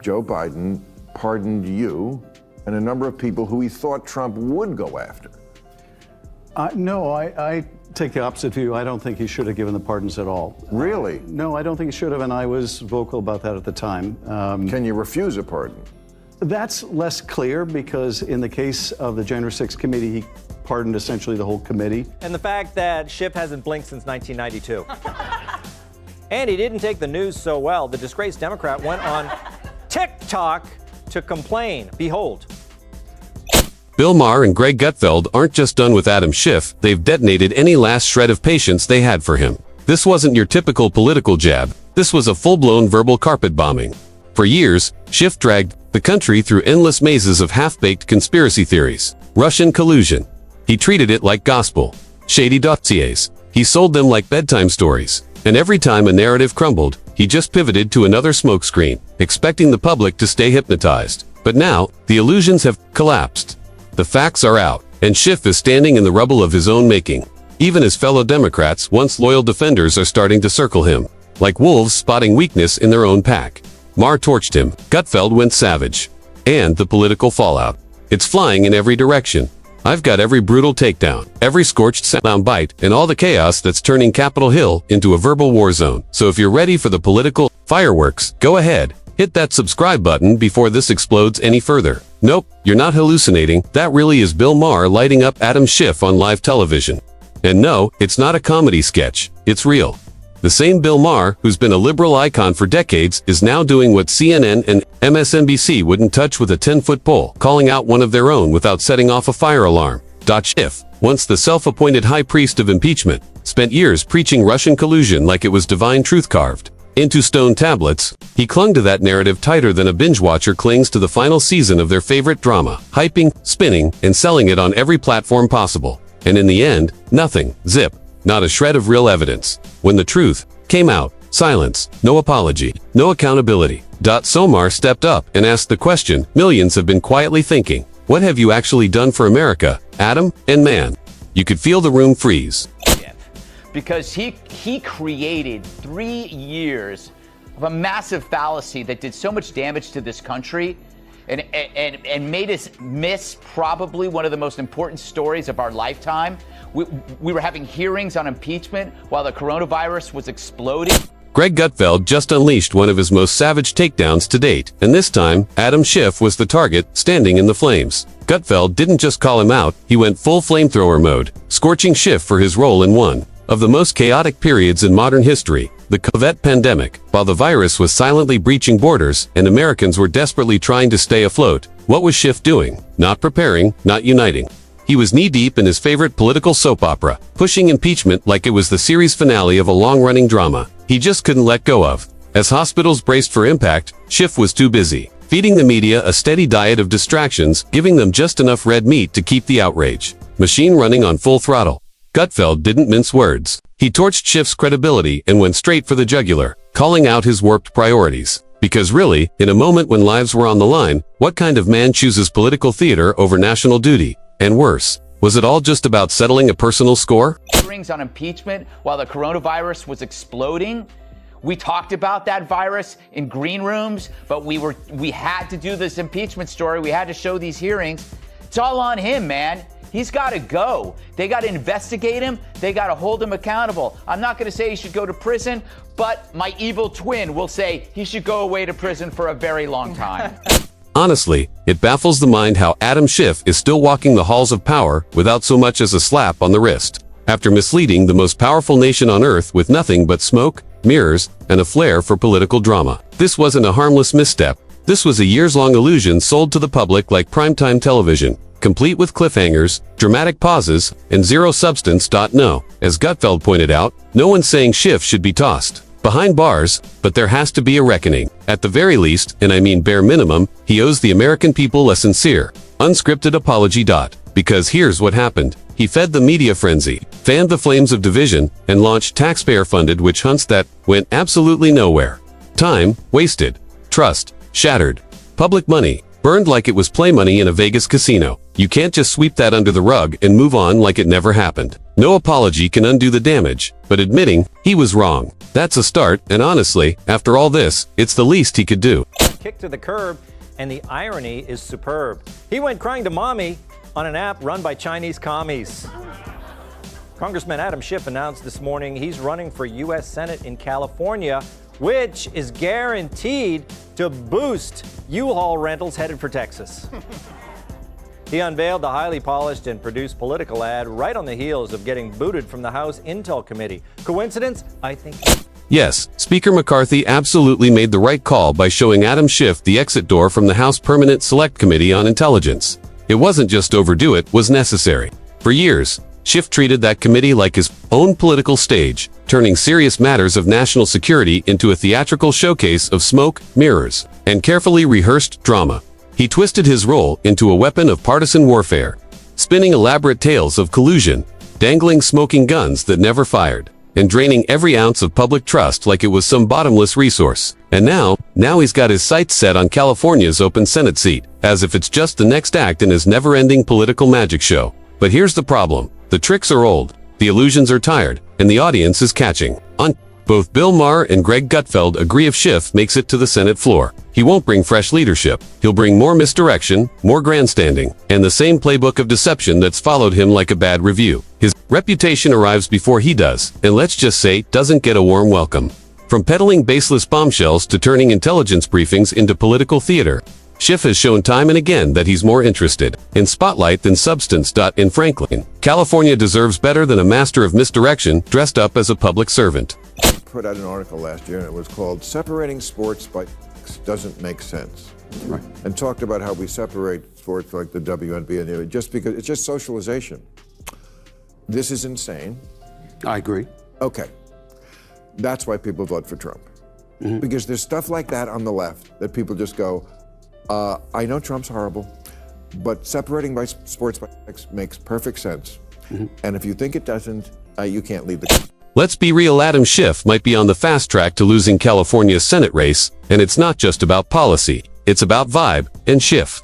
Joe Biden pardoned you and a number of people who he thought Trump would go after. No, I take the opposite view. I don't think he should have given the pardons at all. Really? No, I don't think he should have, and I was vocal about that at the time. Can you refuse a pardon? That's less clear because in the case of the January 6th committee, he pardoned essentially the whole committee. And the fact that Schiff hasn't blinked since 1992. And he didn't take the news so well. The disgraced Democrat went on TikTok to complain. Behold. Bill Maher and Greg Gutfeld aren't just done with Adam Schiff, they've detonated any last shred of patience they had for him. This wasn't your typical political jab, this was a full-blown verbal carpet bombing. For years, Schiff dragged the country through endless mazes of half-baked conspiracy theories. Russian collusion. He treated it like gospel. Shady dossiers. He sold them like bedtime stories. And every time a narrative crumbled, he just pivoted to another smokescreen, expecting the public to stay hypnotized. But now, the illusions have collapsed. The facts are out, and Schiff is standing in the rubble of his own making. Even his fellow Democrats, once loyal defenders, are starting to circle him, like wolves spotting weakness in their own pack. Maher torched him, Gutfeld went savage. And the political fallout. It's flying in every direction. I've got every brutal takedown, every scorched sound bite, and all the chaos that's turning Capitol Hill into a verbal war zone. So if you're ready for the political fireworks, go ahead. Hit that subscribe button before this explodes any further. Nope, you're not hallucinating. That really is Bill Maher lighting up Adam Schiff on live television. And no, it's not a comedy sketch. It's real. The same Bill Maher, who's been a liberal icon for decades, is now doing what CNN and MSNBC wouldn't touch with a 10-foot pole, calling out one of their own without setting off a fire alarm. Schiff, once the self-appointed high priest of impeachment, spent years preaching Russian collusion like it was divine truth carved into stone tablets. He clung to that narrative tighter than a binge watcher clings to the final season of their favorite drama, hyping, spinning, and selling it on every platform possible. And in the end, nothing, zip, not a shred of real evidence. When the truth came out, silence, no apology, no accountability. So Maher stepped up and asked the question millions have been quietly thinking. What have you actually done for America, Adam and man? You could feel the room freeze. Because he created 3 years of a massive fallacy that did so much damage to this country and made us miss probably one of the most important stories of our lifetime. We were having hearings on impeachment while the coronavirus was exploding. Greg Gutfeld just unleashed one of his most savage takedowns to date, and this time, Adam Schiff was the target, standing in the flames. Gutfeld didn't just call him out, he went full flamethrower mode, scorching Schiff for his role in one of the most chaotic periods in modern history, the COVID pandemic. While the virus was silently breaching borders and Americans were desperately trying to stay afloat, what was Schiff doing? Not preparing, not uniting. He was knee-deep in his favorite political soap opera, pushing impeachment like it was the series finale of a long-running drama he just couldn't let go of. As hospitals braced for impact, Schiff was too busy, feeding the media a steady diet of distractions, giving them just enough red meat to keep the outrage machine running on full throttle. Gutfeld didn't mince words. He torched Schiff's credibility and went straight for the jugular, calling out his warped priorities. Because really, in a moment when lives were on the line, what kind of man chooses political theater over national duty? And worse, was it all just about settling a personal score? Hearings on impeachment while the coronavirus was exploding. We talked about that virus in green rooms, but we had to do this impeachment story. We had to show these hearings. It's all on him, man. He's got to go. They got to investigate him. They got to hold him accountable. I'm not going to say he should go to prison, but my evil twin will say he should go away to prison for a very long time. Honestly, it baffles the mind how Adam Schiff is still walking the halls of power without so much as a slap on the wrist. After misleading the most powerful nation on earth with nothing but smoke, mirrors, and a flair for political drama. This wasn't a harmless misstep. This was a years-long illusion sold to the public like primetime television, complete with cliffhangers, dramatic pauses, and zero substance. No, as Gutfeld pointed out, no one's saying Schiff should be tossed behind bars, but there has to be a reckoning. At the very least, and I mean bare minimum, he owes the American people a sincere, unscripted apology. Because here's what happened. He fed the media frenzy, fanned the flames of division, and launched taxpayer-funded witch hunts that went absolutely nowhere. Time wasted. Trust shattered. Public money burned like it was play money in a Vegas casino. You can't just sweep that under the rug and move on like it never happened. No apology can undo the damage, but admitting he was wrong, that's a start, and honestly, after all this, it's the least he could do. kicked to the curb, and the irony is superb. He went crying to mommy on an app run by Chinese commies. Congressman Adam Schiff announced this morning he's running for U.S. Senate in California, which is guaranteed to boost U-Haul rentals headed for Texas. He unveiled the highly polished and produced political ad right on the heels of getting booted from the House Intel Committee. Coincidence? I think. Yes, Speaker McCarthy absolutely made the right call by showing Adam Schiff the exit door from the House Permanent Select Committee on Intelligence. It wasn't just overdue, it was necessary. For years, Schiff treated that committee like his own political stage, turning serious matters of national security into a theatrical showcase of smoke, mirrors, and carefully rehearsed drama. He twisted his role into a weapon of partisan warfare, spinning elaborate tales of collusion, dangling smoking guns that never fired, and draining every ounce of public trust like it was some bottomless resource. And now he's got his sights set on California's open Senate seat, as if it's just the next act in his never-ending political magic show. But here's the problem. The tricks are old, the illusions are tired, and the audience is catching on. Both Bill Maher and Greg Gutfeld agree if Schiff makes it to the Senate floor, he won't bring fresh leadership. He'll bring more misdirection, more grandstanding, and the same playbook of deception that's followed him like a bad review. His reputation arrives before he does, and let's just say, doesn't get a warm welcome. From peddling baseless bombshells to turning intelligence briefings into political theater, Schiff has shown time and again that he's more interested in spotlight than substance. In Franklin, California deserves better than a master of misdirection dressed up as a public servant. Put out an article last year, and it was called "Separating Sports by Doesn't Make Sense." Right. And talked about how we separate sports like the WNBA and the just because it's just socialization. This is insane. I agree. Okay. That's why people vote for Trump. Because there's stuff like that on the left that people just go, I know Trump's horrible, but separating by sports by sex makes perfect sense. And if you think it doesn't, you can't lead the. Let's be real, Adam Schiff might be on the fast track to losing California's Senate race, and it's not just about policy, it's about vibe and Schiff.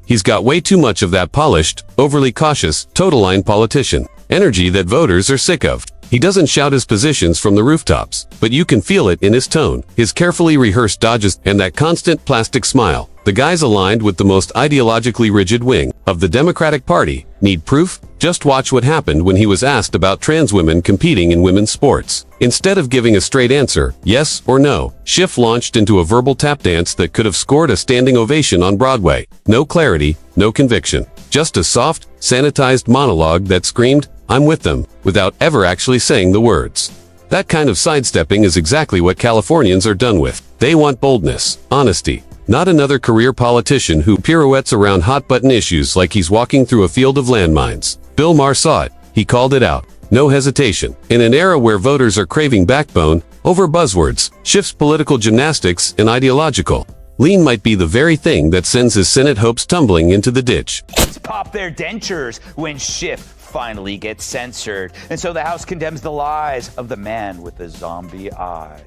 He's got way too much of that polished, overly cautious, total-line politician energy that voters are sick of. He doesn't shout his positions from the rooftops, but you can feel it in his tone, his carefully rehearsed dodges, and that constant plastic smile. The guys aligned with the most ideologically rigid wing of the Democratic Party. Need proof? Just watch what happened when he was asked about trans women competing in women's sports. Instead of giving a straight answer, yes or no, Schiff launched into a verbal tap dance that could have scored a standing ovation on Broadway. No clarity, no conviction. Just a soft, sanitized monologue that screamed, "I'm with them," without ever actually saying the words. That kind of sidestepping is exactly what Californians are done with. They want boldness, honesty, not another career politician who pirouettes around hot-button issues like he's walking through a field of landmines. Bill Maher saw it. He called it out. No hesitation. In an era where voters are craving backbone over buzzwords, Schiff's political gymnastics and ideological lean might be the very thing that sends his Senate hopes tumbling into the ditch. Pop their dentures when Schiff finally gets censored. And so the House condemns the lies of the man with the zombie eye.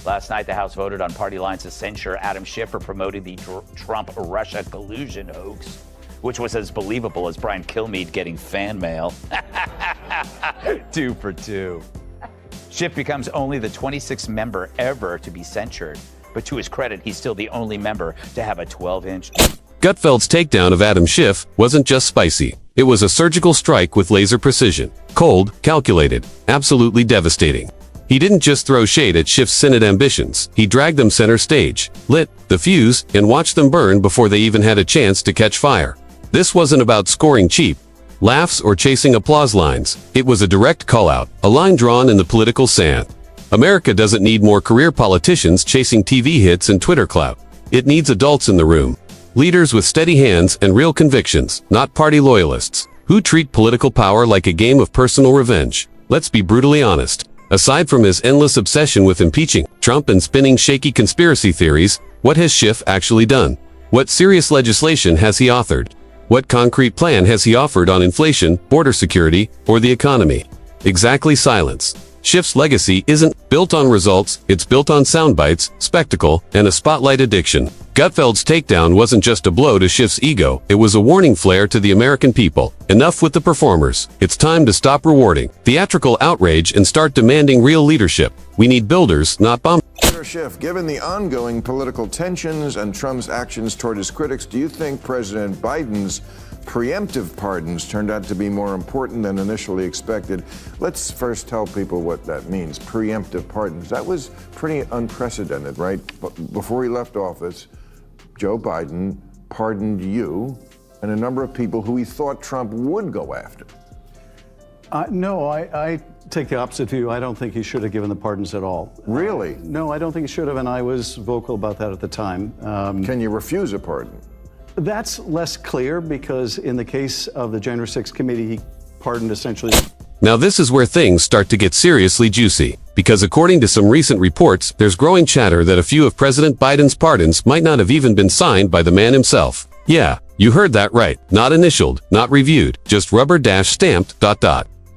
Last night, the House voted on party lines to censure Adam Schiff for promoting the Trump-Russia collusion hoax, which was as believable as Brian Kilmeade getting fan mail. 2 for 2. Schiff becomes only the 26th member ever to be censured, but to his credit, he's still the only member to have a 12-inch. Gutfeld's takedown of Adam Schiff wasn't just spicy. It was a surgical strike with laser precision. Cold, calculated, absolutely devastating. He didn't just throw shade at Schiff's Senate ambitions. He dragged them center stage, lit the fuse, and watched them burn before they even had a chance to catch fire. This wasn't about scoring cheap laughs or chasing applause lines. It was a direct call-out, a line drawn in the political sand. America doesn't need more career politicians chasing TV hits and Twitter clout. It needs adults in the room. Leaders with steady hands and real convictions, not party loyalists, who treat political power like a game of personal revenge. Let's be brutally honest. Aside from his endless obsession with impeaching Trump and spinning shaky conspiracy theories, what has Schiff actually done? What serious legislation has he authored? What concrete plan has he offered on inflation, border security, or the economy? Exactly silence. Schiff's legacy isn't built on results, it's built on soundbites, spectacle, and a spotlight addiction. Gutfeld's takedown wasn't just a blow to Schiff's ego, it was a warning flare to the American people. Enough with the performers. It's time to stop rewarding theatrical outrage and start demanding real leadership. We need builders, not bombers. Schiff, given the ongoing political tensions and Trump's actions toward his critics, do you think President Biden's preemptive pardons turned out to be more important than initially expected? Let's first tell people what that means, preemptive pardons. That was pretty unprecedented, right? Before he left office, Joe Biden pardoned you and a number of people who he thought Trump would go after. No, I take the opposite view. I don't think he should have given the pardons at all. Really? No, I don't think he should have, and I was vocal about that at the time. Can you refuse a pardon? That's less clear because in the case of the January 6th committee, he pardoned essentially. Now this is where things start to get seriously juicy, because according to some recent reports, there's growing chatter that a few of President Biden's pardons might not have even been signed by the man himself. Yeah, you heard that right. Not initialed, not reviewed, just rubber-stamped ...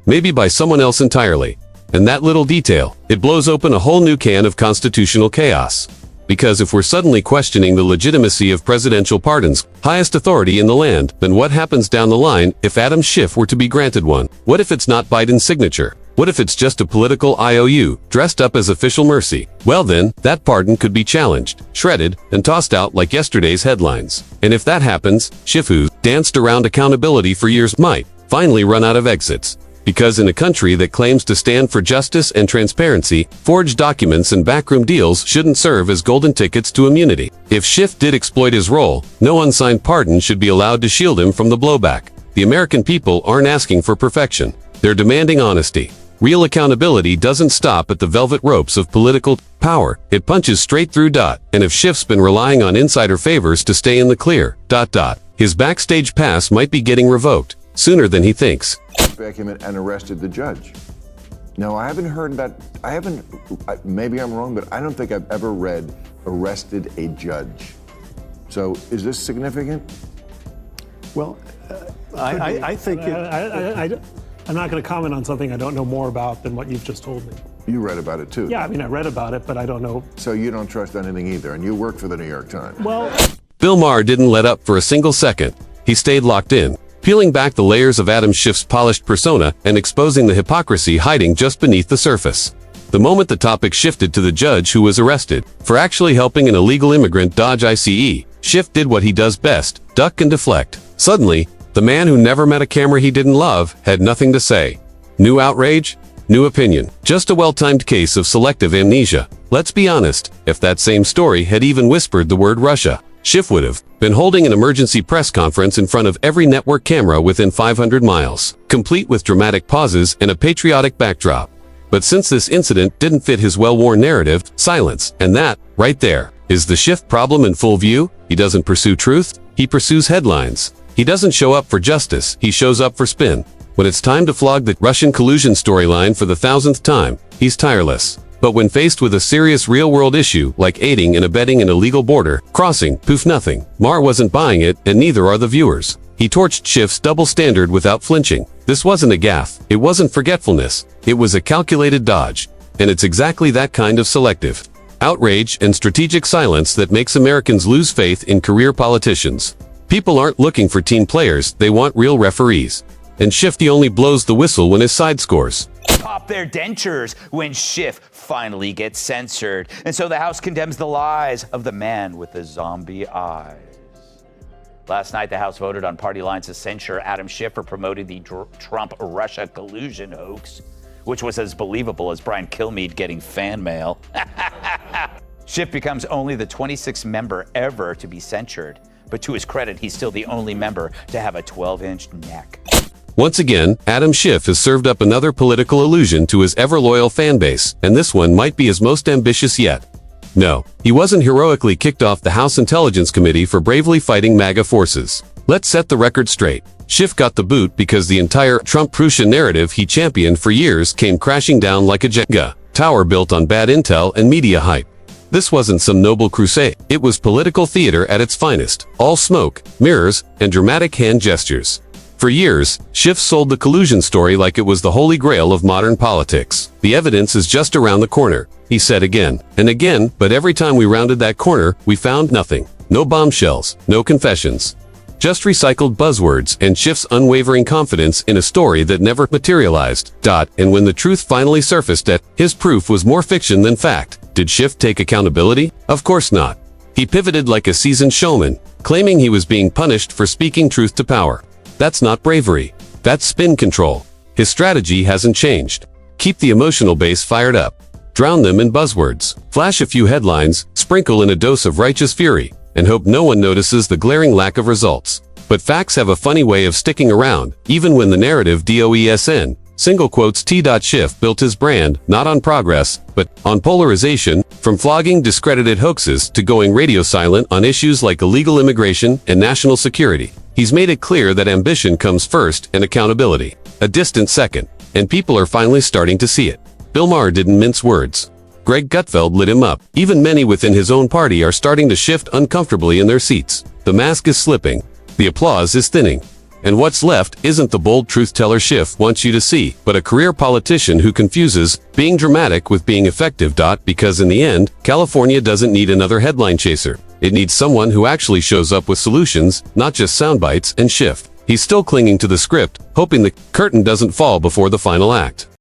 Maybe by someone else entirely. And that little detail, it blows open a whole new can of constitutional chaos. Because if we're suddenly questioning the legitimacy of presidential pardons, highest authority in the land, then what happens down the line if Adam Schiff were to be granted one? What if it's not Biden's signature? What if it's just a political IOU, dressed up as official mercy? Well then, that pardon could be challenged, shredded, and tossed out like yesterday's headlines. And if that happens, Schiff, who danced around accountability for years, might finally run out of exits. Because in a country that claims to stand for justice and transparency, forged documents and backroom deals shouldn't serve as golden tickets to immunity. If Schiff did exploit his role, no unsigned pardon should be allowed to shield him from the blowback. The American people aren't asking for perfection. They're demanding honesty. Real accountability doesn't stop at the velvet ropes of political power. It punches straight through ... And if Schiff's been relying on insider favors to stay in the clear ... His backstage pass might be getting revoked sooner than he thinks. And arrested the judge. Now, I haven't heard that. Maybe I'm wrong, but I don't think I've ever read arrested a judge. So is this significant? Well, I think I'm not going to comment on something I don't know more about than what you've just told me. You read about it too. Yeah, I mean, I read about it, but I don't know. So you don't trust anything either, and you work for the New York Times. Well, Bill Maher didn't let up for a single second. He stayed locked in, peeling back the layers of Adam Schiff's polished persona and exposing the hypocrisy hiding just beneath the surface. The moment the topic shifted to the judge who was arrested for actually helping an illegal immigrant dodge ICE, Schiff did what he does best, duck and deflect. Suddenly, the man who never met a camera he didn't love had nothing to say. New outrage? New opinion. Just a well-timed case of selective amnesia. Let's be honest, if that same story had even whispered the word Russia, Schiff would have been holding an emergency press conference in front of every network camera within 500 miles, complete with dramatic pauses and a patriotic backdrop. But since this incident didn't fit his well-worn narrative, silence, and that, right there, is the Schiff problem in full view. He doesn't pursue truth, he pursues headlines. He doesn't show up for justice, he shows up for spin. When it's time to flog the Russian collusion storyline for the 1000th time, he's tireless. But when faced with a serious real-world issue like aiding and abetting an illegal border crossing, poof, nothing. Maher wasn't buying it, and neither are the viewers. He torched Schiff's double standard without flinching. This wasn't a gaffe. It wasn't forgetfulness. It was a calculated dodge. And it's exactly that kind of selective outrage and strategic silence that makes Americans lose faith in career politicians. People aren't looking for team players, they want real referees. And Schiff only blows the whistle when his side scores. Pop their dentures when Schiff finally gets censored. And so the House condemns the lies of the man with the zombie eyes. Last night, the House voted on party lines to censure Adam Schiff for promoting the Trump-Russia collusion hoax, which was as believable as Brian Kilmeade getting fan mail. Schiff becomes only the 26th member ever to be censured. But to his credit, he's still the only member to have a 12-inch neck. Once again, Adam Schiff has served up another political illusion to his ever-loyal fan base, and this one might be his most ambitious yet. No, he wasn't heroically kicked off the House Intelligence Committee for bravely fighting MAGA forces. Let's set the record straight. Schiff got the boot because the entire Trump-Prussia narrative he championed for years came crashing down like a Jenga tower built on bad intel and media hype. This wasn't some noble crusade. It was political theater at its finest. All smoke, mirrors, and dramatic hand gestures. For years, Schiff sold the collusion story like it was the holy grail of modern politics. The evidence is just around the corner, he said again and again, but every time we rounded that corner, we found nothing. No bombshells, no confessions. Just recycled buzzwords and Schiff's unwavering confidence in a story that never materialized. And when the truth finally surfaced, his proof was more fiction than fact. Did Schiff take accountability? Of course not. He pivoted like a seasoned showman, claiming he was being punished for speaking truth to power. That's not bravery. That's spin control. His strategy hasn't changed. Keep the emotional base fired up. Drown them in buzzwords. Flash a few headlines, sprinkle in a dose of righteous fury, and hope no one notices the glaring lack of results. But facts have a funny way of sticking around, even when the narrative DOESN, single quotes T.Schiff built his brand, not on progress, but on polarization, from flogging discredited hoaxes to going radio silent on issues like illegal immigration and national security. He's made it clear that ambition comes first and accountability a distant second, and people are finally starting to see it. Bill Maher didn't mince words. Greg Gutfeld lit him up. Even many within his own party are starting to shift uncomfortably in their seats. The mask is slipping. The applause is thinning. And what's left isn't the bold truth-teller Schiff wants you to see, but a career politician who confuses being dramatic with being effective. Because in the end, California doesn't need another headline chaser. It needs someone who actually shows up with solutions, not just sound bites. And Schiff, he's still clinging to the script, hoping the curtain doesn't fall before the final act.